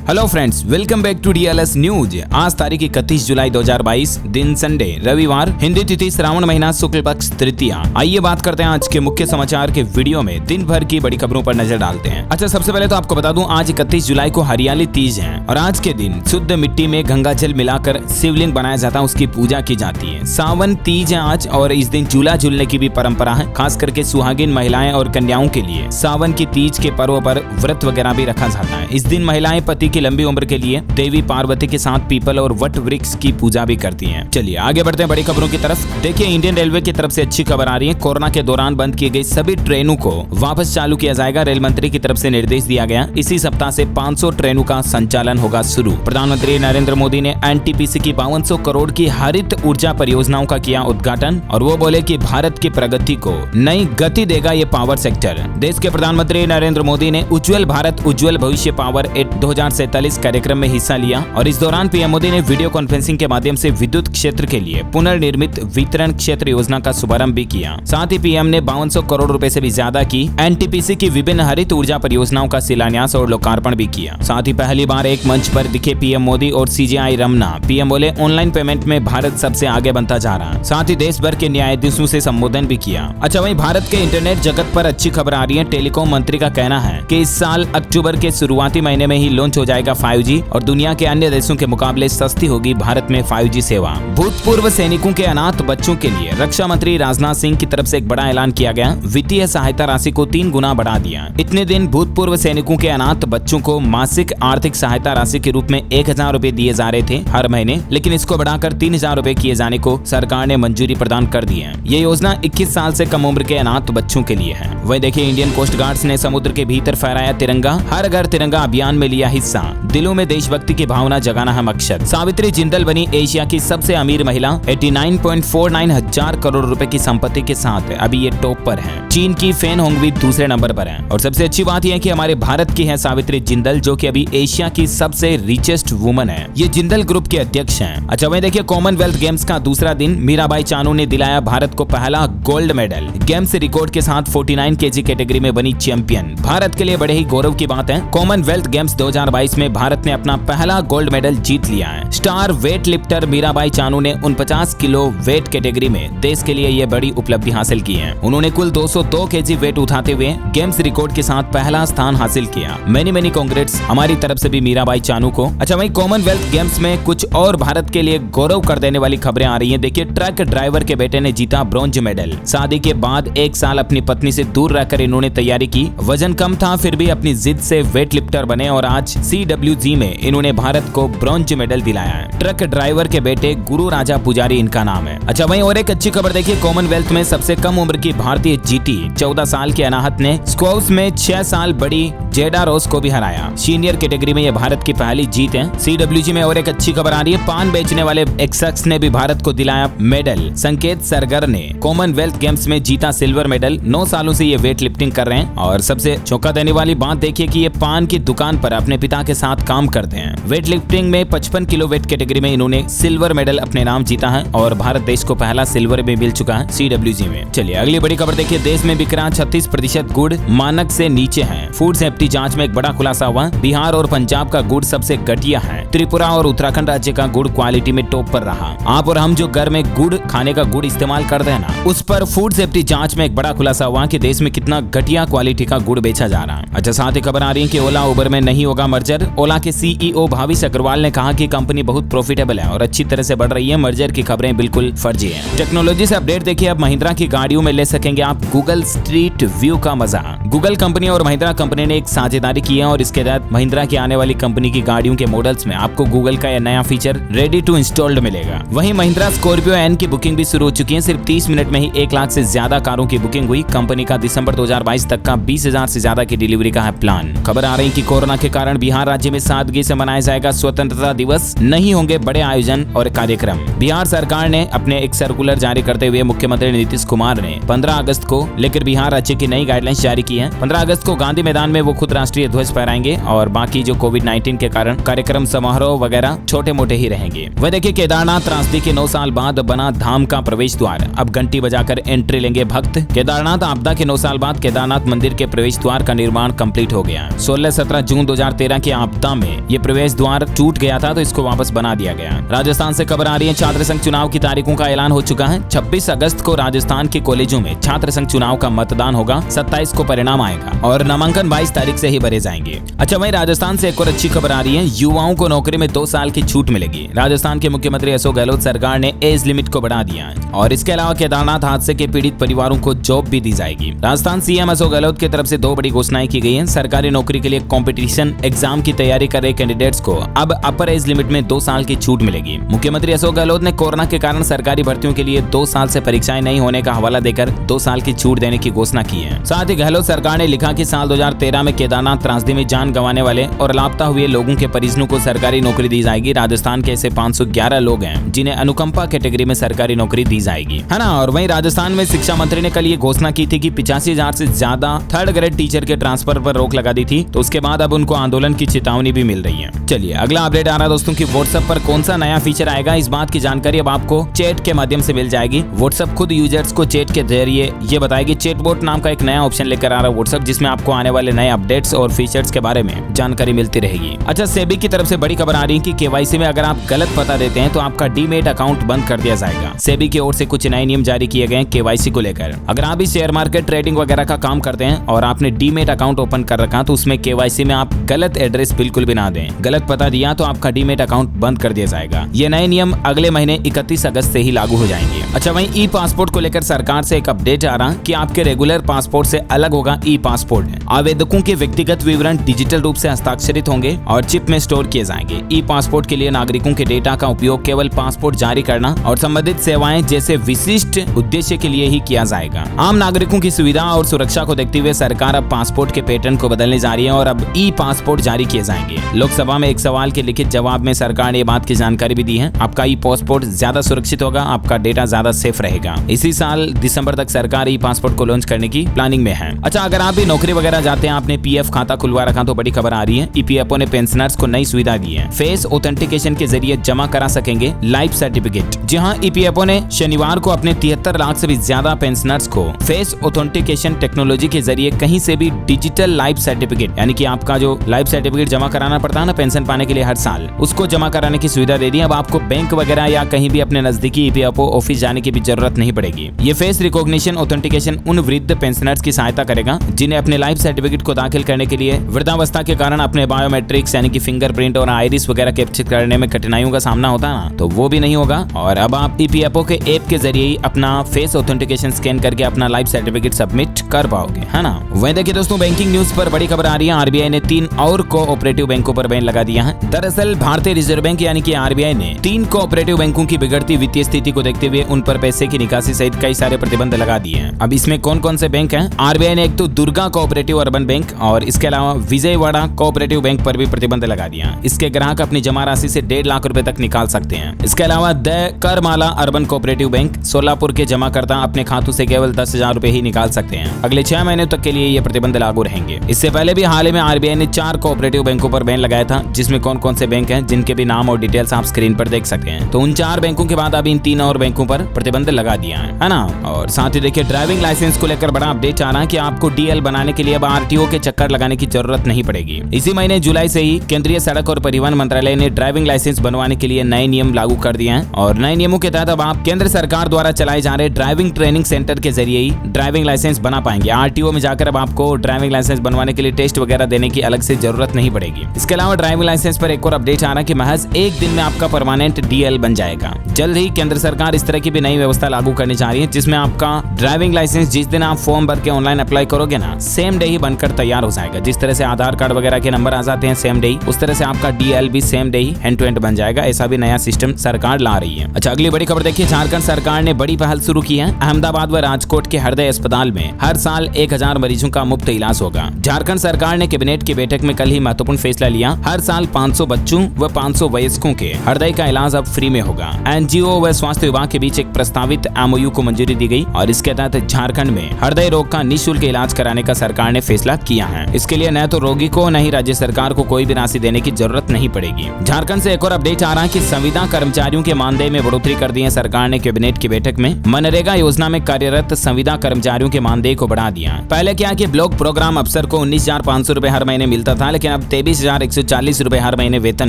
Hello friends, welcome back to DLS news. आज तारीख 31 जुलाई 2022, दिन संडे रविवार, हिंदी तिथि श्रावण महीना शुक्ल पक्ष तृतीया। आइए बात करते हैं आज के मुख्य समाचार के वीडियो में। दिन भर की बड़ी खबरों पर नजर डालते हैं। अच्छा, सबसे पहले तो आपको बता दूं, आज 31 जुलाई को हरियाली तीज है और आज के दिन शुद्ध मिट्टी में गंगा जल मिलाकर शिवलिंग बनाया जाता है, उसकी पूजा की जाती है। सावन तीज है आज और इस दिन झूला झूलने की भी परंपरा है, खास करके सुहागिन महिलाएं और कन्याओं के लिए सावन की तीज के पर्व पर व्रत वगैरह भी रखा जाता है। इस दिन महिलाएं पति की लंबी उम्र के लिए देवी पार्वती के साथ पीपल और वट वृक्ष की पूजा भी करती हैं। चलिए आगे बढ़ते हैं बड़ी खबरों की तरफ। देखिए, इंडियन रेलवे की तरफ से अच्छी खबर आ रही है। कोरोना के दौरान बंद की गई सभी ट्रेनों को वापस चालू किया जाएगा। रेल मंत्री की तरफ से निर्देश दिया गया। इसी सप्ताह से 500 ट्रेनों का संचालन होगा शुरू। प्रधानमंत्री नरेंद्र मोदी ने एनटीपीसी की 5200 करोड़ की हरित ऊर्जा परियोजनाओं का किया उद्घाटन और वो बोले कि भारत की प्रगति को नई गति देगा ये पावर सेक्टर। देश के प्रधानमंत्री नरेंद्र मोदी ने उज्ज्वल भारत उज्ज्वल भविष्य पावर 2047 कार्यक्रम में हिस्सा लिया और इस दौरान पीएम मोदी ने वीडियो कॉन्फ्रेंसिंग के माध्यम से विद्युत क्षेत्र के लिए पुनर्निर्मित वितरण क्षेत्र योजना का शुभारंभ भी किया। साथ ही पीएम ने 5200 करोड़ रुपए से भी ज्यादा की एनटीपीसी की विभिन्न हरित ऊर्जा परियोजनाओं का शिलान्यास और लोकार्पण भी किया। साथ ही पहली बार एक मंच पर दिखे पीएम मोदी और सीजेआई रमना। पीएम बोले, ऑनलाइन पेमेंट में भारत सबसे आगे बनता जा रहा। साथ ही देश भर के न्यायाधीशों से संबोधन भी किया। अच्छा, वहीं भारत के इंटरनेट जगत पर अच्छी खबर आ रही है। टेलीकॉम मंत्री का कहना है कि इस साल अक्टूबर के शुरुआती महीने में ही लॉन्च हो जाएगा 5G और दुनिया के अन्य देशों के मुकाबले सस्ती होगी भारत में 5G सेवा। भूतपूर्व सैनिकों के अनाथ बच्चों के लिए रक्षा मंत्री राजनाथ सिंह की तरफ से एक बड़ा ऐलान किया गया। वित्तीय सहायता राशि को 3 गुना बढ़ा दिया। इतने दिन भूतपूर्व सैनिकों के अनाथ बच्चों को मासिक आर्थिक सहायता राशि के रूप में 1000 रुपए दिए जा रहे थे हर महीने, लेकिन इसको बढ़ाकर 3000 रुपए किए जाने को सरकार ने मंजूरी प्रदान कर दी है। ये योजना 21 साल से कम उम्र के अनाथ बच्चों के लिए है। वही देखिए, इंडियन कोस्ट गार्ड्स ने समुद्र के भीतर फहराया तिरंगा। हर घर तिरंगा अभियान में लिया हिस्सा। दिलों में देशभक्ति की भावना जगाना है मकसद। सावित्री जिंदल बनी एशिया की सबसे अमीर महिला। 89.49 हजार करोड़ रुपए की संपत्ति के साथ अभी ये टॉप पर है। चीन की फेन होंगवी दूसरे नंबर पर है और सबसे अच्छी बात यह है कि हमारे भारत की है सावित्री जिंदल, जो कि अभी एशिया की सबसे रिचेस्ट वुमन है। ये जिंदल ग्रुप के अध्यक्ष हैं। अच्छा, वहीं देखिए, कॉमनवेल्थ गेम्स का दूसरा दिन मीराबाई चानू ने दिलाया भारत को पहला गोल्ड मेडल। गेम्स रिकॉर्ड के साथ 49 केजी कैटेगरी में बनी चैंपियन। भारत के लिए बड़े ही गौरव की बात है। कॉमनवेल्थ गेम्स 2022 में भारत ने अपना पहला गोल्ड मेडल जीत लिया है। Star weight lifter Mirabai Chanu ने 49 किलो वेट कैटेगरी में देश के लिए यह बड़ी उपलब्धि हासिल की है। उन्होंने कुल 202 केजी वेट उठाते हुए गेम्स रिकॉर्ड के साथ पहला स्थान हासिल किया। मेनी कांग्रेट्स हमारी तरफ से भी मीराबाई चानू को। अच्छा, वहीं कॉमनवेल्थ गेम्स में कुछ और भारत के लिए गौरव कर देने वाली खबरें आ रही हैं। देखिए, ट्रक ड्राइवर के बेटे ने जीता ब्रॉन्ज मेडल। शादी के बाद 1 साल अपनी पत्नी से दूर रहकर इन्होंने तैयारी की। वजन कम था, फिर भी अपनी जिद से वेट लिफ्टर बने और आज CWG में इन्होंने भारत को ब्रॉन्ज मेडल दिलाया है। ट्रक ड्राइवर के बेटे गुरु राजा पुजारी इनका नाम है। अच्छा, वहीं और एक अच्छी खबर देखिए, कॉमनवेल्थ में सबसे कम उम्र की भारतीय जीती 14 साल के अनाहत ने स्क्वैश में 6 साल बड़ी जेडा रोस को भी हराया। सीनियर कैटेगरी में यह भारत की पहली जीत है। CWG में और एक अच्छी खबर आ रही है। पान बेचने वाले एक शख्स ने भी भारत को दिलाया मेडल। संकेत सरगर ने कॉमनवेल्थ गेम्स में जीता सिल्वर मेडल। 9 सालों से ये वेट लिफ्टिंग कर रहे हैं और सबसे चौंका देने वाली बात देखिए कि ये पान की दुकान पर अपने पिता के साथ काम करते हैं। वेट लिफ्टिंग में 55 किलो वेट कैटेगरी में इन्होंने सिल्वर मेडल अपने नाम जीता है और भारत देश को पहला सिल्वर भी मिल चुका है CWG में। चलिए अगली बड़ी खबर देखिए, देश में बिक रहा 36% गुड़ मानक से नीचे है। फूड सेफ्टी जांच में एक बड़ा खुलासा हुआ। बिहार और पंजाब का गुड़ सबसे घटिया है। त्रिपुरा और उत्तराखंड राज्य का गुड़ क्वालिटी में टॉप पर रहा। आप और हम जो घर में गुड़ खाने का गुड़ इस्तेमाल करते हैं ना, उस पर फूड सेफ्टी जांच में एक बड़ा खुलासा हुआ कि देश में कितना घटिया क्वालिटी का गुड़ बेचा जा रहा है। अच्छा, साथ ही खबर आ रही है कि ओला उबर में नहीं होगा मर्जर। ओला के CEO भाविश अग्रवाल ने कहा कि कंपनी बहुत प्रॉफिटेबल है और अच्छी तरह से बढ़ रही है। मर्जर की खबरें बिल्कुल फर्जी है। टेक्नोलॉजी से अपडेट देखिए, अब महिंद्रा की गाड़ियों में ले सकेंगे आप गूगल स्ट्रीट व्यू का मजा। गूगल कंपनी और महिंद्रा कंपनी ने एक साझेदारी की है और इसके तहत महिंद्रा की आने वाली कंपनी की गाड़ियों के मॉडल्स में आपको गूगल का यह नया फीचर रेडी टू इंस्टॉल्ड मिलेगा। वहीं महिंद्रा स्कॉर्पियो एन की बुकिंग भी शुरू हो चुकी है। सिर्फ 30 मिनट में ही 1 लाख से ज्यादा कारों की बुकिंग हुई। कंपनी का दिसंबर 2022 तक का 20,000 से ज्यादा की डिलीवरी का है प्लान। खबर आ रही है कि कोरोना के कारण बिहार राज्य में सादगी से मनाया जाएगा स्वतंत्रता दिवस। नहीं होंगे बड़े आयोजन और कार्यक्रम। बिहार सरकार ने अपने एक सर्कुलर जारी करते हुए मुख्यमंत्री नीतीश कुमार ने 15 अगस्त को लेकर बिहार राज्य की नई गाइडलाइंस जारी की है। 15 अगस्त को गांधी मैदान में वो खुद राष्ट्रीय ध्वज फहराएंगे और बाकी जो कोविड-19 के कारण कार्यक्रम समारोह वगैरह छोटे मोटे ही रहेंगे। वह देखिए, केदारनाथ त्रासदी के 9 साल बाद बना धाम का प्रवेश द्वार, अब घंटी बजाकर एंट्री लेंगे भक्त। केदारनाथ आपदा के 9 साल बाद केदारनाथ मंदिर के प्रवेश द्वार का निर्माण कंप्लीट हो गया। 16-17 जून 2013 की आपदा में ये प्रवेश द्वार टूट गया था, तो इसको वापस बना दिया गया। राजस्थान से खबर आ रही है, छात्र संघ चुनाव की तारीखों का ऐलान हो चुका है। 26 अगस्त को राजस्थान के कॉलेजों में छात्र संघ चुनाव का मतदान होगा। 27 को परिणाम आएगा और नामांकन 22 तारीख से ही भरे जाएंगे। अच्छा, वहीं राजस्थान से एक और अच्छी खबर आ रही है, युवाओं को नौकरी में 2 साल की छूट मिलेगी। राजस्थान के मुख्यमंत्री अशोक गहलोत सरकार ने एज लिमिट को बढ़ा दिया है और इसके अलावा केदारनाथ हादसे के पीड़ित परिवारों को जॉब भी दी जाएगी। राजस्थान सीएम अशोक गहलोत की तरफ से 2 बड़ी घोषणाएं की गई हैं। सरकारी नौकरी के लिए कंपटीशन एग्जाम की तैयारी कर रहे कैंडिडेट्स को अब अपर एज लिमिट में 2 साल की छूट मिलेगी। मुख्यमंत्री अशोक गहलोत ने कोरोना के कारण सरकारी भर्तियों के लिए 2 साल से परीक्षाएं नहीं होने का हवाला देकर 2 साल की छूट देने की घोषणा की है। साथ ही गहलोत सरकार ने लिखा कि साल 2013 में केदारनाथ त्रासदी में जान गंवाने वाले और लापता हुए लोगों के परिजनों को सरकारी नौकरी दी जाएगी। राजस्थान के ऐसे 511 लोग हैं जिन्हें अनुकंपा कैटेगरी में सरकारी नौकरी दी जाएगी, है ना। और वहीं राजस्थान में शिक्षा मंत्री ने कल ये घोषणा की थी कि 85,000 से ज्यादा 3rd ग्रेड टीचर के ट्रांसफर पर रोक लगा दी थी, तो उसके बाद अब उनको आंदोलन की चेतावनी भी मिल रही है। चलिए अगला अपडेट आ रहा है दोस्तों की व्हाट्सएप पर कौन सा नया फीचर आएगा, इस बात की जानकारी अब आपको चैट के माध्यम से मिल जाएगी। व्हाट्सएप खुद यूजर्स को चैट के जरिए ये बताएगी। चैटबॉट नाम का एक नया ऑप्शन लेकर आ रहा है व्हाट्सएप, जिसमें आपको आने वाले नए अपडेट्स और फीचर्स के बारे में जानकारी मिलती रहेगी। अच्छा, सेबी की तरफ से बड़ी खबर आ रही है कि केवाईसी में अगर आप गलत पता देते हैं तो आपका डीमेट अकाउंट बंद कर दिया जाएगा। सेबी की ओर से कुछ नए नियम जारी किए गए हैं केवाईसी को लेकर। अगर आप भी शेयर मार्केट ट्रेडिंग वगैरह का काम करते हैं और आपने डीमेट अकाउंट ओपन कर रखा तो उसमें केवाईसी में आप गलत एड्रेस बिल्कुल भी ना दें। गलत पता दिया तो आपका डीमेट अकाउंट बंद कर दिया जाएगा। ये नए नियम अगले महीने 31 अगस्त से ही लागू हो जाएंगे। अच्छा, वहीं ई पासपोर्ट को लेकर सरकार से एक अपडेट आ रहा कि आपके रेगुलर पासपोर्ट से अलग होगा ई पासपोर्ट। आवेदकों के व्यक्तिगत विवरण डिजिटल रूप से हस्ताक्षरित होंगे और चिप में स्टोर किए जाएंगे। ई पासपोर्ट के लिए नागरिकों के डेटा का उपयोग केवल पासपोर्ट जारी करना और संबंधित सेवाएं जैसे विशिष्ट उद्देश्य के लिए ही किया जाएगा। आम नागरिकों की सुविधा और सुरक्षा को देखते हुए सरकार अब पासपोर्ट के पैटर्न को बदलने जा रही है और अब ई पासपोर्ट जारी किए जाएंगे। लोकसभा में एक सवाल के लिखित जवाब में सरकार ने ये बात की जानकारी भी दी है। आपका ई पासपोर्ट ज्यादा सुरक्षित होगा, आपका डेटा ज्यादा सेफ रहेगा। इसी साल दिसंबर तक सरकार ई पासपोर्ट को लॉन्च करने की प्लानिंग में है। अच्छा, अगर आप भी नौकरी वगैरह जाते हैं, आपने पीएफ खाता खुलवा रखा तो बड़ी खबर आ रही है। ईपीएफओ ने पेंशनर्स को नई सुविधा दी है। फेस ऑथेंटिकेशन के जरिए जमा करा सकेंगे लाइफ सर्टिफिकेट। जी हाँ, ईपीएफओ ने शनिवार को अपने 73 लाख से भी ज्यादा पेंशनर्स को फेस ऑथेंटिकेशन टेक्नोलॉजी के जरिए कहीं से भी डिजिटल लाइफ सर्टिफिकेट, यानी कि आपका जो लाइफ सर्टिफिकेट जमा कराना पड़ता है ना पेंशन पाने के लिए हर साल, उसको जमा कराने की सुविधा दे दी। अब आपको बैंक वगैरह या कहीं भी अपने नजदीकी ईपीएफओ ऑफिस जाने की भी जरूरत नहीं पड़ेगी। ये फेस रिकॉग्निशन ऑथेंटिकेशन उन वृद्ध पेंशनर्स की सहायता करेगा जिन्हें अपने लाइफ सर्टिफिकेट को दाखिल करने के लिए वृद्धावस्था के कारण अपने बायोमेट्रिक्स यानी कि फिंगरप्रिंट और आइरिस वगैरह कैप्चर करने में कठिनाइयों का सामना होता है ना, तो वो भी नहीं होगा। और अब आप ईपीएफओ के ऐप के जरिए ही अपना फेस ऑथेंटिकेशन स्कैन करके अपना लाइफ सर्टिफिकेट सबमिट कर पाओगे, है ना। वहीं देखिए दोस्तों, बैंकिंग न्यूज पर बड़ी खबर आ रही है। आरबीआई ने 3 और कोऑपरेटिव बैंकों पर बैन लगा दिया है। दरअसल भारतीय रिजर्व बैंक यानी कि आरबीआई ने 3 कोऑपरेटिव बैंकों की बिगड़ती वित्तीय स्थिति को देखते हुए उन पर पैसे की निकासी सहित कई सारे प्रतिबंध लगा दिए हैं। अब इसमें कौन कौन से बैंक हैं? आरबीआई ने एक तो दुर्गा कोऑपरेटिव अर्बन बैंक और इसके अलावा विजयवाड़ा कोऑपरेटिव बैंक पर भी प्रतिबंध लगा दिया। इसके ग्राहक अपनी जमा राशि से 1.5 लाख रुपए तक निकाल सकते हैं। इसके अलावा the करमाला urban cooperative bank Solapur के जमाकर्ता अपने खातों से केवल 10,000 रुपए ही निकाल सकते हैं। अगले 6 महीने तक के लिए ये प्रतिबंध लागू रहेंगे। इससे पहले भी हाल ही में आरबीआई ने 4 कोऑपरेटिव बैंकों पर बैन लगाया था, जिसमें कौन कौन से बैंक हैं जिनके भी नाम और डिटेल्स आप स्क्रीन पर देख सकते हैं। तो उन 4 बैंकों के बाद अब इन 3 और बैंकों पर प्रतिबंध लगा दिया है ना। और साथ ही देखिए, ड्राइविंग लाइसेंस को लेकर बड़ा अपडेट आ रहा है कि आपको डीएल बनाने के लिए अब आरटीओ के चक्कर लगाने की जरूरत नहीं पड़ेगी। इसी महीने जुलाई से ही केंद्रीय सड़क और परिवहन मंत्रालय ने ड्राइविंग लाइसेंस बनवाने के लिए नए नियम लागू कर दिए हैं और नए नियमों के तहत अब आप केंद्र सरकार द्वारा चलाए जा रहे ड्राइविंग ट्रेनिंग सेंटर के जरिए ही ड्राइविंग लाइसेंस बना पाएंगे। आरटीओ में जाकर अब आपको ड्राइविंग लाइसेंस बनवाने के लिए टेस्ट वगैरह देने की अलग से जरूरत नहीं पड़ेगी। इसके अलावा ड्राइविंग लाइसेंस पर एक और अपडेट आ रहा है कि महज 1 दिन में आपका परमानेंट डीएल बन जाएगा। जल्द ही केंद्र सरकार इस तरह की भी नई व्यवस्था लागू करने जा रही है, जिसमें आपका ड्राइविंग लाइसेंस जिस दिन आप फॉर्म भर के ऑनलाइन अप्लाई करोगे ना, सेम डे ही बनकर तैयार हो जाएगा। जिस तरह से आधार कार्ड वगैरह के नंबर आ जाते हैं सेम डे ही, उस तरह से आपका डीएल भी सेम डे ही हैंड टू हैंड बन जाएगा। ऐसा भी नया सिस्टम सरकार ला रही है। अच्छा, अगली बड़ी खबर देखिए, झारखंड सरकार ने बड़ी पहल शुरू की है। अहमदाबाद व राजकोट के हृदय अस्पताल में हर साल 1000 मरीजों का मुफ्त इलाज होगा। झारखंड सरकार ने कैबिनेट की बैठक में कल ही महत्वपूर्ण फैसला लिया। हर साल 500 बच्चों व 500 वयस्कों के हृदय का इलाज अब फ्री में होगा। एनजीओ व स्वास्थ्य विभाग के बीच एक प्रस्तावित एमओयू को मंजूरी दी गई और इसके तहत झारखंड में हृदय रोग का निःशुल्क इलाज कराने का सरकार ने फैसला किया है। इसके लिए न तो रोगी को न ही राज्य सरकार को कोई भी राशि देने की जरूरत नहीं पड़ेगी। झारखंड से एक और अपडेट आ रहा है कि संविदा कर्मचारियों के मानदेय में बढ़ोतरी कर दी है सरकार ने कैबिनेट की बैठक में। मनरेगा योजना में कार्यरत संविदा कर्मचारियों के मानदेय को बढ़ा दिया। पहले क्या कि ब्लॉक प्रोग्राम अफसर को 19,500 रुपए हर महीने मिलता था, लेकिन अब 23,140 रुपए हर महीने वेतन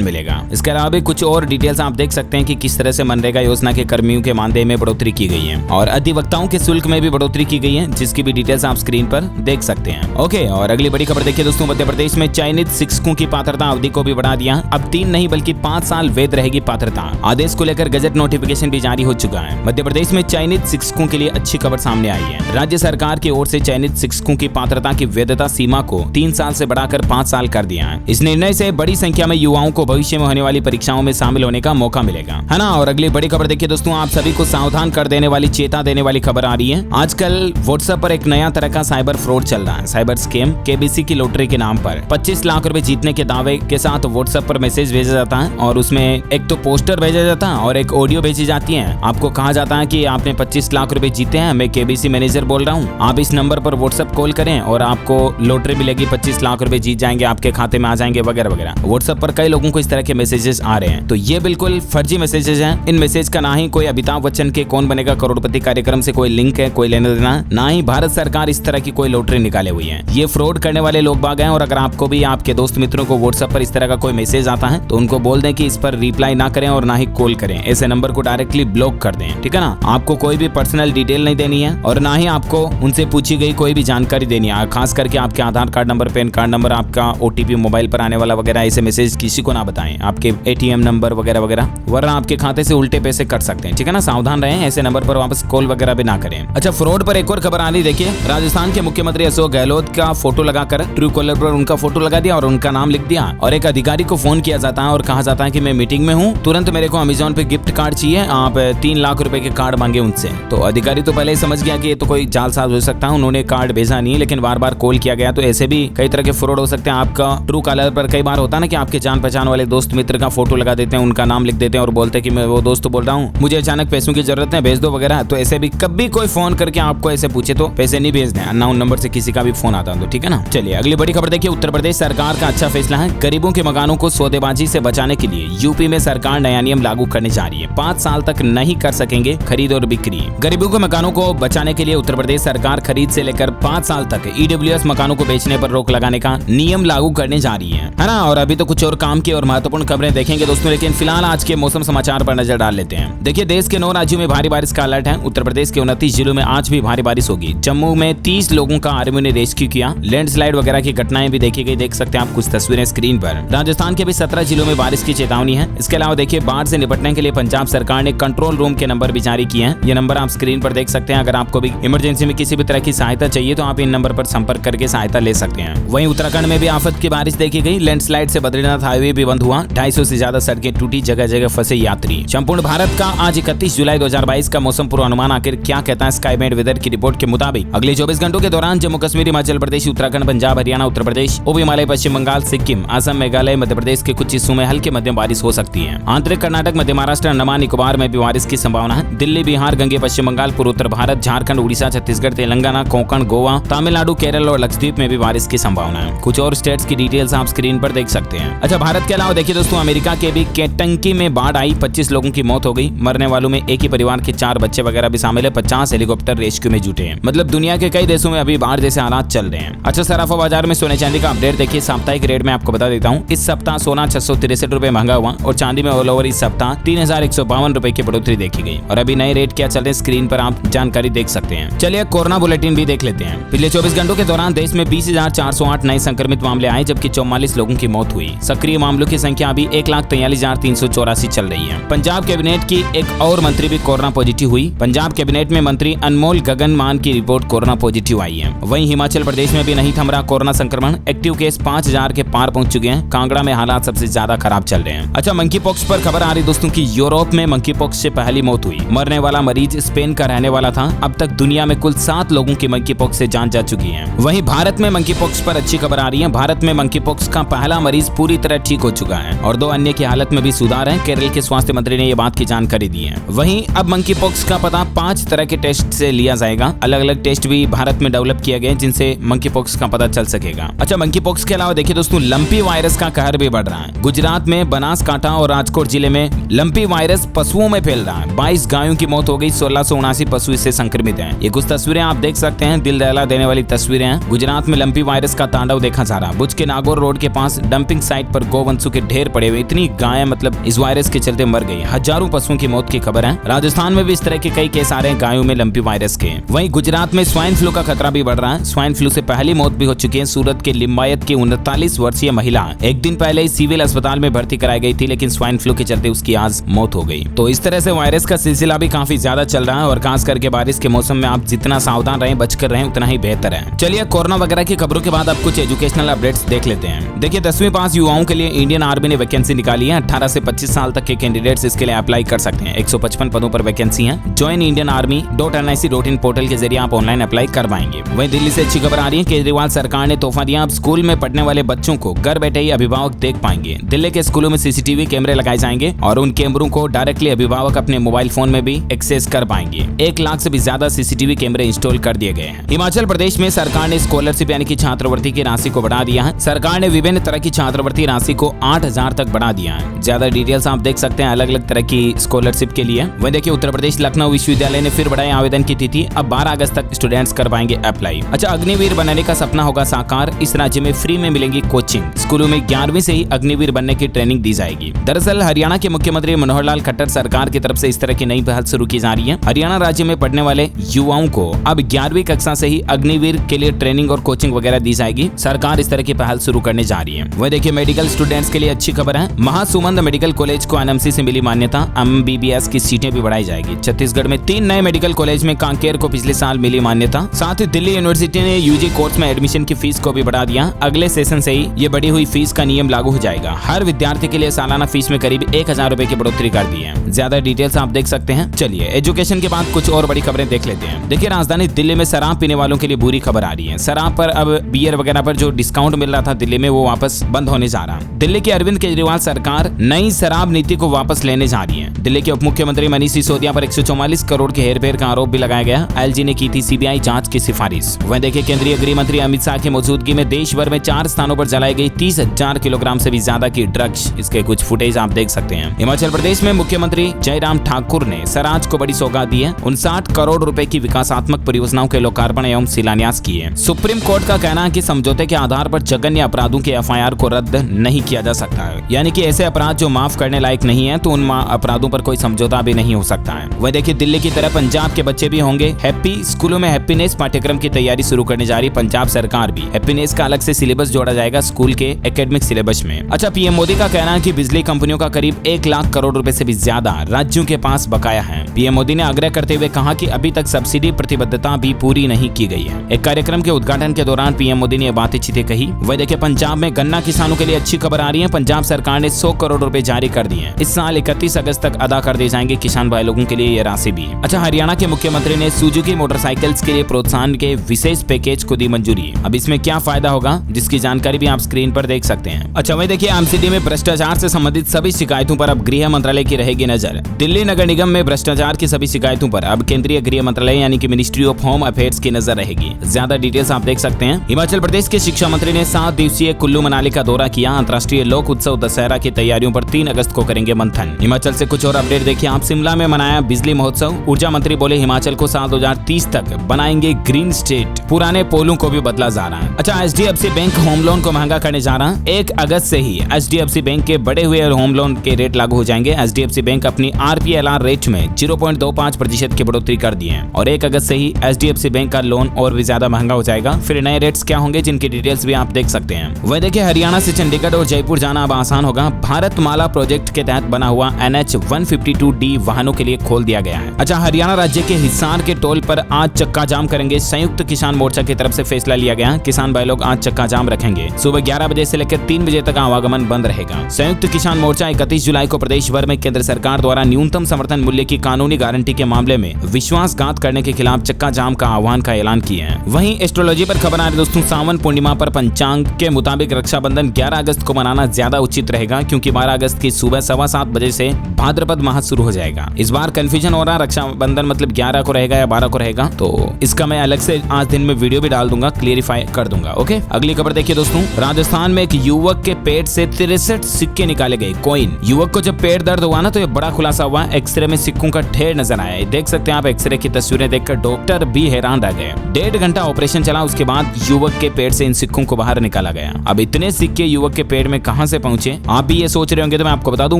मिलेगा। इसके अलावा भी कुछ और डिटेल्स आप देख सकते हैं कि किस तरह से मनरेगा योजना के कर्मियों के मानदेय में बढ़ोतरी की गई है और अधिवक्ताओं के शुल्क में भी बढ़ोतरी की गई है, जिसकी भी डिटेल्स आप स्क्रीन पर देख सकते हैं। ओके, और अगली बड़ी खबर देखिए दोस्तों, मध्य प्रदेश में चयनित शिक्षकों की पात्रता अवधि को भी बढ़ा दिया। अब 3 नहीं बल्कि 5 साल वैध रहेगी पात्रता। आदेश को लेकर गजट नोटिफिकेशन भी जारी हो चुका है। मध्य प्रदेश में चयनित शिक्षकों के लिए अच्छी खबर सामने आई है। राज्य सरकार की ओर से चयनित शिक्षकों की पात्रता की वैधता सीमा को 3 साल से बढ़ाकर 5 साल कर दिया है। इस निर्णय से बड़ी संख्या में युवाओं को भविष्य में होने वाली परीक्षाओं में शामिल होने का मौका मिलेगा, है ना। और अगली बड़ी खबर देखिए दोस्तों, आप सभी को सावधान कर देने वाली, चेता देने वाली खबर आ रही है। आजकल व्हाट्सएप पर एक नया तरह का साइबर फ्रॉड चल रहा है। साइबर स्कैम केबीसी की लॉटरी के नाम पर 25 लाख रुपए जीतने के दावे के साथ व्हाट्सएप पर मैसेज भेजा जाता है और उसमें एक तो पोस्टर भेजा जाता है और एक ऑडियो भेजी जाती है। आपको कहा जाता है कि आपने 25 लाख रुपए जीते हैं, मैं केबीसी मैनेजर बोल रहा हूँ, आप इस नंबर पर व्हाट्सएप कॉल करें और आपको लॉटरी मिलेगी, 25 लाख रुपए जीत जाएंगे, आपके खाते में आ जाएंगे वगैरह वगैरह। व्हाट्सएप पर कई लोगों को इस तरह के मैसेजेस आ रहे हैं, तो ये बिल्कुल फर्जी मैसेजेस हैं। इन मैसेज का ना ही कोई अमिताभ बच्चन के कौन बनेगा करोड़पति कार्यक्रम से कोई लिंक है, कोई लेना देना, ना ही भारत सरकार इस तरह की कोई लॉटरी निकाले हुई है। ये फ्रॉड करने वाले लोग बाग हैं। और अगर आपको भी आपके दोस्त मित्रों को व्हाट्सएप पर इस तरह का कोई मैसेज आता है तो उनको बोल दें कि इस पर रिप्लाई ना करें और ना ही कॉल करें। ऐसे नंबर को डायरेक्टली ब्लॉक कर दें, ठीक है ना। आपको कोई भी पर्सनल डिटेल नहीं देनी है और ना ही आपको उनसे पूछी गई कोई भी जानकारी देनी है। खास करके आपके Aadhaar card number, PAN card number, आपका ओटीपी मोबाइल पर आने वाला वगैरह ऐसे मैसेज किसी को ना बताएं। आपके एटीएम नंबर वगैरह वगैरह, वरना आपके खाते से उल्टे पैसे कट सकते हैं, ठीक है ना। सावधान रहें, ऐसे नंबर पर वापस कॉल वगैरह भी ना करें। अच्छा, फ्रॉड पर एक और खबर आ रही, देखिए राजस्थान के मुख्यमंत्री अशोक गहलोत का फोटो लगाकर ट्रू कॉलर पर उनका फोटो लगा दिया और उनका नाम लिख दिया और एक अधिकारी को फोन किया जाता है और कहा जाता है कि मैं मीटिंग में हूँ, तुरंत मेरे को अमेज़न पे गिफ्ट कार्ड चाहिए, आप 3 लाख रुपए के कार्ड मांगे उनसे। तो अधिकारी तो पहले ही समझ गया कि ये तो कोई जालसाज हो सकता है, उन्होंने कार्ड भेजा नहीं, लेकिन बार बार कॉल किया गया। तो ऐसे भी कई तरह के फ्रॉड हो सकते हैं। आपका ट्रू कॉलर पर कई बार होता है ना कि आपके जान पहचान वाले दोस्त मित्र का फोटो लगा देते हैं, उनका नाम लिख देते हैं और बोलते हैं कि मैं वो दोस्त बोल रहा हूँ, मुझे अचानक पैसों की जरूरत है, भेज दो वगैरह। तो ऐसे भी कभी कोई फोन करके आपको ऐसे पूछे तो पैसे नहीं भेज दें, अननोन नंबर से किसी का भी फोन आता है तो, ठीक है ना। चलिए अगली बड़ी खबर देखिए, उत्तर प्रदेश सरकार का अच्छा फैसला है। गरीबों के मकानों को सौदेबाजी से बचाने के लिए यूपी में सरकार नया नियम लागू करने जा रही है। 5 साल तक नहीं कर सकेंगे खरीद और बिक्री। गरीबों के मकानों को बचाने के लिए उत्तर प्रदेश सरकार खरीद से लेकर 5 साल तक ईडब्ल्यूएस मकानों को बेचने पर रोक लगाने का नियम लागू करने जा रही है ना। और अभी तो कुछ और काम की और महत्वपूर्ण खबरें देखेंगे दोस्तों, लेकिन फिलहाल आज के मौसम समाचार पर नजर डाल लेते हैं। देखिए, देश के 9 राज्यों में भारी बारिश का अलर्ट है। उत्तर प्रदेश के 29 जिलों में आज भी भारी बारिश होगी। जम्मू में 30 लोगों का आर्मी ने रेस्क्यू किया। लैंडस्लाइड वगैरह की घटनाएं भी देखी गई, देख सकते हैं आप कुछ तस्वीरें स्क्रीन पर। राजस्थान के भी 17 जिलों में बारिश की चेतावनी है। इसके अलावा देखिए, बाढ़ से निपटने के लिए पंजाब सरकार ने कंट्रोल रूम के नंबर भी जारी किए हैं। ये नंबर आप स्क्रीन पर देख सकते हैं। अगर आपको भी इमरजेंसी में किसी भी तरह की सहायता चाहिए तो आप इन नंबर पर संपर्क करके सहायता ले सकते हैं। वहीं उत्तराखंड में भी आफत की बारिश देखी गई। लैंडस्लाइड से बद्रीनाथ हाईवे भी बंद हुआ। 250 से ज्यादा सड़कें टूटी, जगह जगह फंसे यात्री। संपूर्ण भारत का आज 31 जुलाई 2022 का मौसम पूर्वानुमान आखिर क्या कहता है स्काईमेट वेदर की रिपोर्ट के मुताबिक अगले 24 घंटों के दौरान जम्मू कश्मीर, हिमाचल प्रदेश, उत्तराखंड, पंजाब, हरियाणा, उत्तर प्रदेश, उप हिमालय, पश्चिम बंगाल, सिक्किम, असम, मेघालय, मध्य प्रदेश के कुछ हिस्सों में हल्की मध्यम बारिश हो सकती है। आंतरिक कर्नाटक, मध्य महाराष्ट्र, अंडमान निकोबार में भी बारिश की संभावना है। दिल्ली, बिहार, गंगे, पश्चिम बंगाल, पूर्वोत्तर भारत, झारखंड, उड़ीसा, छत्तीसगढ़, तेलंगाना, कोंकण, गोवा, तमिलनाडु, केरल और लक्षद्वीप में भी बारिश की संभावना है। कुछ और स्टेट्स की डिटेल्स आप स्क्रीन पर देख सकते हैं। अच्छा, भारत के अलावा देखिए दोस्तों, अमेरिका के भी केंटकी में बाढ़ आई, 25 लोगों की मौत हो गई। मरने वालों में एक ही परिवार के 4 बच्चे वगैरह भी शामिल है। 50 हेलीकॉप्टर रेस्क्यू में जुटे हैं। मतलब दुनिया के कई देशों में अभी बाढ़ जैसे हालात चल रहे हैं। अच्छा, सराफा बाजार में सोने चांदी का अपडेट देखिए। साप्ताहिक रेट में आपको बता देता हूँ, इस सप्ताह सोना 663 रुपए महंगा हुआ और चांदी में ऑल ओवर इस सप्ताह 3152 रुपए की बढ़ोतरी देखी गई। और अभी नए रेट क्या चल रहे हैं स्क्रीन पर आप जानकारी देख सकते हैं। चलिए कोरोना बुलेटिन भी देख लेते हैं। पिछले 24 घंटों के दौरान देश में 20,408 नए संक्रमित मामले आए, जबकि 44 लोगों की मौत हुई। सक्रिय मामलों की संख्या अभी 1,43,384 चल रही है। पंजाब कैबिनेट की एक और मंत्री भी कोरोना पॉजिटिव हुई। पंजाब कैबिनेट में मंत्री अनमोल गगन मान की रिपोर्ट कोरोना पॉजिटिव आई है। वहीं हिमाचल प्रदेश में भी नहीं थम रहा कोरोना संक्रमण। एक्टिव केस 5,000 के पार पहुंच चुके हैं। कांगड़ा में हालात सबसे ज्यादा खराब चल रहे हैं। अच्छा, मंकी पॉक्स पर खबर आ रही दोस्तों की यूरोप में मंकी पॉक्स से पहली मौत हुई। मरने वाला मरीज स्पेन का रहने वाला था। अब तक दुनिया में कुल 7 लोगों की मंकी पॉक्स से जान जा चुकी है। वहीं भारत में मंकी पॉक्स पर अच्छी खबर आ रही है। भारत में मंकी पॉक्स का पहला मरीज पूरी तरह ठीक हो चुका है और और 2 अन्य की हालत में भी सुधार है। केरल के स्वास्थ्य मंत्री ने ये बात की जानकारी दी है। वहीं अब मंकी पॉक्स का पता 5 तरह के टेस्ट से लिया जाएगा। अलग अलग टेस्ट भी भारत में डेवलप किए गए जिनसे मंकी पॉक्स का पता चल सकेगा। अच्छा, मंकी पॉक्स के अलावा देखिए दोस्तों, लंपी वायरस का कहर भी बढ़ रहा है। गुजरात में बनासकांठा और राजकोट जिले में लंपी वायरस पशुओं में फैल रहा है। 22 गायों की मौत हो गई, 1679 पशु इससे संक्रमित हैं। ये कुछ तस्वीरें आप देख सकते हैं, दिल दहला देने वाली तस्वीरें हैं। गुजरात में लंपी वायरस का तांडव देखा जा रहा है। भुज के नागौर रोड के पास डंपिंग साइट पर गोवंशों के ढेर पड़े हुए, इतनी गायें मतलब इस वायरस के चलते मर गई। हजारों पशुओं की मौत की खबर है। राजस्थान में भी इस तरह के कई केस आ रहे हैं गायों में लंपी वायरस के। वहीं गुजरात में स्वाइन फ्लू का खतरा भी बढ़ रहा है। स्वाइन फ्लू से पहली मौत भी हो चुकी है। सूरत के लिंबायत की 39 वर्षीय महिला एक दिन पहले ही सिविल अस्पताल में भर्ती कराई गई थी, लेकिन स्वाइन फ्लू के चलते उसकी आज मौत हो गई। तो इस तरह से वायरस का सिलसिला भी काफी ज्यादा चल रहा है और खास करके बारिश के मौसम में आप जितना सावधान रहें, बचकर रहें, उतना ही बेहतर है। चलिए, कोरोना वगैरह की खबरों के बाद अब कुछ एजुकेशनल अपडेट्स देख लेते हैं। देखिए, 10वीं पास युवाओं के लिए इंडियन आर्मी ने वैकेंसी निकाली है। 18 से 25 साल तक के कैंडिडेट्स इसके लिए अप्लाई कर सकते हैं। 155 पदों पर वैकेंसी है। ज्वाइन इंडियन army.nic.in पोर्टल के जरिए आप ऑनलाइन अप्लाई कर पाएंगे। वहीं दिल्ली से अच्छी खबर आ रही है, केजरीवाल सरकार ने तोहफा दिया। अब स्कूल में पढ़ने वाले बच्चों को घर बैठे ही अभिभावक देख पाएंगे। दिल्ली के स्कूलों में सीसीटीवी कैमरे लगाए जाएंगे और उन कैमरों को डायरेक्टली अभिभावक अपने मोबाइल फोन में भी एक्सेस कर पाएंगे। 1 लाख से भी ज्यादा सीसीटीवी कैमरे इंस्टॉल कर दिए गए हैं। हिमाचल प्रदेश में सरकार ने स्कॉलरशिप यानी कि छात्रवृत्ति की राशि को बढ़ा दिया है। सरकार ने विभिन्न तरह की छात्रवृत्ति राशि को 8,000 तक बढ़ा दिया है। ज्यादा डिटेल्स आप देख सकते हैं अलग अलग तरह की स्कॉलरशिप के लिए। वहीं देखिए, उत्तर प्रदेश लखनऊ विश्वविद्यालय ने फिर बढ़ाई आवेदन की तिथि। अब 12 अगस्त तक स्टूडेंट्स कर पाएंगे अप्लाई। अच्छा, अग्निवीर बनने का सपना होगा साकार। इस राज्य में फ्री में मिलेंगी कोचिंग। स्कूलों में 11वीं से ही अग्निवीर बनने की ट्रेनिंग दी जाएगी। दरअसल हरियाणा के मुख्यमंत्री मनोहर लाल खट्टर सरकार की तरफ से इस तरह की नई पहल शुरू की जा रही है। हरियाणा राज्य में पढ़ने वाले युवाओं को अब 11वीं कक्षा से ही अग्निवीर के लिए ट्रेनिंग और कोचिंग वगैरह दी जाएगी। सरकार इस तरह की पहल शुरू करने जा रही है। वह देखिए, मेडिकल स्टूडेंट्स के लिए अच्छी खबर है। महासुमंद मेडिकल कॉलेज को एनएमसी से मिली मान्यता। MBBS की सीटें भी बढ़ाई जाएगी। छत्तीसगढ़ में 3 नए मेडिकल कॉलेज में कांकेर को पिछले साल मिली मान्यता। साथ ही दिल्ली यूनिवर्सिटी ने यूजी कोर्स में एडमिशन की फीस को भी बढ़ा दिया। अगले सेशन से ही ये बढ़ी हुई फीस का नियम लागू हो जाएगा। हर विद्यार्थी के लिए सालाना फीस में करीब 1,000 रुपए की बढ़ोतरी कर दी है। ज्यादा डिटेल्स आप देख सकते हैं। चलिए, एजुकेशन के बाद कुछ और बड़ी खबरें देख लेते हैं। देखिए, राजधानी दिल्ली में शराब पीने वालों के लिए बुरी खबर आ रही है। शराब पर अब बियर वगैरह पर जो डिस्काउंट मिल रहा था दिल्ली में, वो वापस बंद होने जा रहा है। दिल्ली की अरविंद केजरीवाल सरकार नई शराब नीति को वापस लेने जा रही है। दिल्ली के उप मुख्यमंत्री मनीष सिसोदिया पर 144 करोड़ के हेरफेर का आरोप भी लगाया गया। एलजी ने की थी सीबीआई जांच की सिफारिश। वहीं देखिए, केंद्रीय गृह मंत्री अमित शाह की मौजूदगी में देश भर में 4 स्थानों पर जलाई गई 30,000 किलोग्राम से भी ज्यादा की ड्रग्स। इसके कुछ फुटेज आप देख सकते हैं। हिमाचल प्रदेश में मुख्यमंत्री जयराम ठाकुर ने स्वराज को बड़ी सौगात दी है। 59 करोड़ रुपए की विकासात्मक परियोजनाओं के लोकार्पण एवं शिलान्यास किए। सुप्रीम कोर्ट का कहना है कि समझौते के आधार पर जघन्य अपराधों के FIR को रद्द नहीं किया जा सकता है। यानी कि ऐसे अपराध जो माफ करने लायक नहीं है, तो उन अपराधों पर कोई समझौता भी नहीं हो सकता है। वह देखिए, दिल्ली की तरह पंजाब के बच्चे भी होंगे हैप्पी। स्कूलों में हैप्पीनेस पाठ्यक्रम की तैयारी शुरू करने जा रही पंजाब सरकार भी। हैप्पीनेस का अलग से सिलेबस जोड़ा जाएगा स्कूल के एकेडमिक सिलेबस में। अच्छा, पीएम मोदी का कहना है कि बिजली कंपनियों का करीब 1 लाख करोड़ रुपए से भी ज्यादा राज्यों के पास बकाया है। पीएम मोदी ने आग्रह करते हुए कहा कि अभी तक सब्सिडी प्रतिबद्धता भी पूरी नहीं की गई है। एक कार्यक्रम के उद्घाटन के दौरान पीएम मोदी ने यह बातें कही। वह देखिए, पंजाब में गन्ना किसानों के लिए अच्छी खबर आ रही है। पंजाब सरकार ने 100 करोड़ रुपए जारी कर दिए हैं। इस साल 31 अगस्त तक अदा कर दिए जाएंगे किसान भाई लोगों के लिए ये राशि भी। अच्छा, हरियाणा के मुख्यमंत्री ने सुजुकी मोटरसाइकिल्स के लिए प्रोत्साहन के विशेष पैकेज को दी मंजूरी। अब इसमें क्या फायदा होगा, जिसकी जानकारी भी आप स्क्रीन पर देख सकते हैं। अच्छा, वही देखिए, एमसीडी में भ्रष्टाचार से संबंधित सभी शिकायतों पर अब गृह मंत्रालय की रहेगी नजर। दिल्ली नगर निगम में भ्रष्टाचार की सभी शिकायतों पर अब केंद्रीय गृह मंत्रालय यानी कि मिनिस्ट्री ऑफ होम अफेयर्स की नजर रहेगी। ज्यादा डिटेल्स आप देख सकते हैं। हिमाचल प्रदेश के शिक्षा मंत्री ने 7 दिवसीय कुल्लू मनाली का दौरा किया। अंतर्राष्ट्रीय लोक उत्सव दशहरा की तैयारियों पर 3 अगस्त को करेंगे मंथन। हिमाचल से कुछ और अपडेट देखिए आप। शिमला में मनाया बिजली महोत्सव। ऊर्जा मंत्री बोले हिमाचल को साल 2030 तक बनाएंगे ग्रीन स्टेट। पुराने पोलों को भी बदला जा रहा है। अच्छा, एचडीएफसी बैंक होम लोन को महंगा करने जा रहा है। 1 अगस्त से ही एचडीएफसी बैंक के बढ़े हुए होम लोन के रेट लागू हो जाएंगे। एचडीएफसी बैंक अपनी RPLR रेट में 0.25% की बढ़ोतरी कर दी है और 1 अगस्त से ही एचडीएफसी बैंक का लोन और भी ज्यादा महंगा हो जाएगा। फिर नए रेट्स क्या होंगे, जिनकी डिटेल्स भी आप देख सकते हैं। वह देखिए, हरियाणा से चंडीगढ़ और जयपुर जाना अब आसान होगा। भारतमाला प्रोजेक्ट के तहत बना हुआ NH 152D वाहनों के लिए खोल दिया गया है। अच्छा, हरियाणा राज्य के हिसार के टोल पर आज चक्का जाम करेंगे। संयुक्त किसान मोर्चा की तरफ से फैसला लिया गया। किसान भाई लोग आज चक्का जाम रखेंगे। सुबह 11 बजे से लेकर 3 बजे तक आवागमन बंद रहेगा। संयुक्त किसान मोर्चा 31 जुलाई को प्रदेश भर में केंद्र सरकार द्वारा न्यूनतम समर्थन मूल्य की कानूनी गारंटी के मामले में विश्वासघात करने के खिलाफ चक्का जाम का आह्वान का ऐलान किया है। वहीं एस्ट्रोलॉजी पर खबर आ रही दोस्तों। सावन पूर्णिमा पर पंचांग के मुताबिक रक्षाबंधन 11 अगस्त को मनाना ज्यादा उचित रहेगा, क्योंकि 12 अगस्त की सुबह 7:15 बजे से भाद्रपद माह शुरू हो जाएगा। इस बार कंफ्यूजन हो रहा, रक्षाबंधन मतलब 11 को रहेगा या 12 को रहेगा, तो इसका मैं अलग से आज दिन में वीडियो भी डाल दूंगा, क्लियरिफाई कर दूंगा। ओके, अगली खबर देखिए दोस्तों। राजस्थान में एक युवक के पेट से 63 सिक्के निकाले गए, कॉइन। युवक को जब पेट दर्द हुआ ना तो ये बड़ा खुलासा हुआ। एक्सरे में सिक्कों का ढेर नजर आया। देख सकते हैं आप एक्सरे की तस्वीरें देखकर डॉक्टर भी हैरान रह गए। 1.5 घंटा ऑपरेशन चला, उसके बाद युवक के पेट से इन सिक्कों को बाहर निकाला गया। अब इतने सिक्के युवक के पेट में कहां से पहुंचे, आप भी ये सोच रहे होंगे, तो मैं आपको बता दूं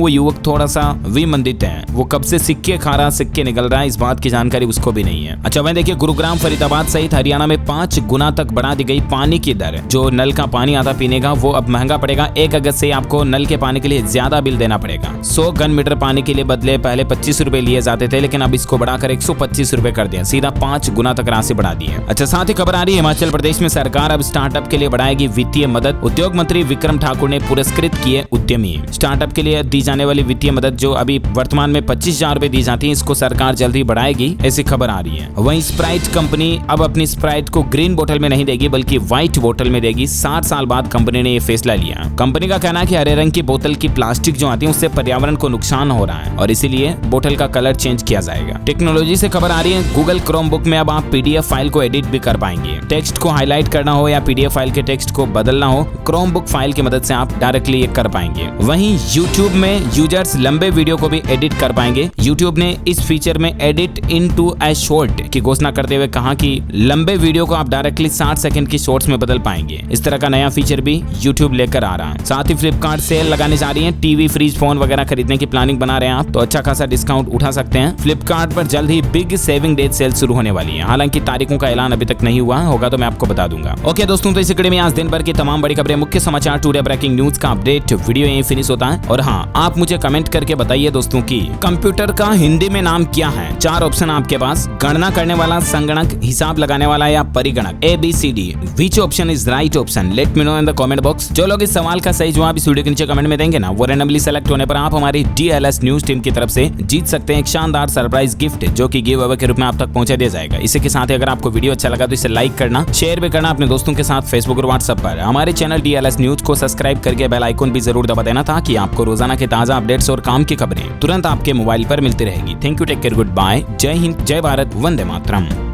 वो युवक थोड़ा सा विमंदित है। वो कब से सिक्के खा रहा, सिक्के निकल रहा है, इस बात की जानकारी उसको भी नहीं है। अच्छा, वहीं देखिए गुरुग्राम, फरीदाबाद सहित हरियाणा में 5 गुना तक बढ़ा दी गई पानी की दर। जो नल का पानी आता पीने का वो अब महंगा पड़ेगा। 1 अगस्त से आपको नल के पानी के लिए ज्यादा बिल देना पड़ेगा। 100 घन मीटर पानी के लिए बदले पहले 25 रुपए लिए जाते थे, लेकिन अब इसको बढ़ाकर 125 रुपए कर दिया, सीधा 5 गुना तक राशि बढ़ा दी है। अच्छा, साथ ही खबर आ रही है हिमाचल प्रदेश में सरकार अब स्टार्टअप के लिए बढ़ाएगी वित्तीय मदद। उद्योग मंत्री विक्रम ठाकुर ने पुरस्कृत किए उद्यमी। स्टार्टअप के लिए दी जाने वाली वित्तीय मदद जो अभी वर्तमान में 25,000 रुपए दी जाती है, इसको सरकार जल्द ही बढ़ाएगी, ऐसी खबर आ रही है। वहीं स्प्राइट कंपनी अब अपनी स्प्राइट को ग्रीन बोतल में नहीं देगी बल्कि व्हाइट बोतल में देगी। 60 साल बाद कंपनी ने यह फैसला लिया। कंपनी का कहना है कि हरे रंग की बोतल की प्लास्टिक जो आती है उससे पर्यावरण को नुकसान हो रहा है और इसीलिए बोतल का कलर चेंज किया जाएगा। टेक्नोलॉजी से खबर आ रही है। गूगल क्रोम बुक में अब आप पीडीएफ फाइल को एडिट भी कर पाएंगे। टेक्स्ट को हाईलाइट करना हो या पीडीएफ फाइल के टेक्स्ट को बदलना हो, क्रोम बुक फाइल की मदद से आप डायरेक्टली ये कर पाएंगे। वहीं यूट्यूब में यूजर्स लंबे वीडियो को भी एडिट कर पाएंगे। यूट्यूब ने इस फीचर में एडिट इनटू अ शॉर्ट की घोषणा करते हुए कहा कि लंबे वीडियो को आप डायरेक्टली 60 सेकंड की शॉर्ट्स में बदल पाएंगे। इस तरह का नया फीचर भी यूट्यूब लेकर आ रहा है। साथ ही फ्लिपकार्ट सेल लगाने जा रही है। टीवी, फ्रिज, फोन वगैरह खरीदने की प्लानिंग बना रहे हैं आप, तो अच्छा खासा डिस्काउंट उठा सकते हैं। फ्लिपकार्ट पर जल्द ही बिग सेविंग डे सेल शुरू होने वाली है। हालांकि तारीखों का ऐलान अभी तक नहीं हुआ, होगा तो मैं आपको बता दूंगा। ओके दोस्तों, तो इस कड़ी में आज दिन भर की तमाम बड़ी खबरें, मुख्य समाचार, टुडे ब्रेकिंग न्यूज का अपडेट वीडियो यहीं फिनिश होता है। और हाँ, आप मुझे कमेंट करके बताइए दोस्तों की कंप्यूटर का हिंदी में नाम क्या है। 4 ऑप्शन आपके पास, गणना करने वाला, संगणक, हिसाब लगाने वाला या परिगणक। ABCD, which option is right option? Let me know in the comment box. जो लोग इस सवाल का सही जवाब इस वीडियो के नीचे कमेंट में देंगे ना, वो रैंडमली सेलेक्ट होने पर आप हमारी DLS न्यूज टीम की तरफ से जीत सकते हैं एक शानदार सरप्राइज गिफ्ट, जो कि गिव अवे के रूप में आप तक पहुंचा दिया जाएगा। इसी के साथ ही अगर आपको वीडियो अच्छा लगा तो इसे लाइक करना, शेयर भी करना अपने दोस्तों के साथ फेसबुक और व्हाट्सएप पर। हमारे चैनल DLS न्यूज को सब्सक्राइब करके बेल आइकन भी जरूर दबा देना, ताकि आपको रोजाना के ताजा अपडेट्स और काम की खबरें तुरंत आपके मोबाइल पर मिलती रहेगी। Thank you, take care, good bye, जय हिंद, जय भारत, वंदे मातरम।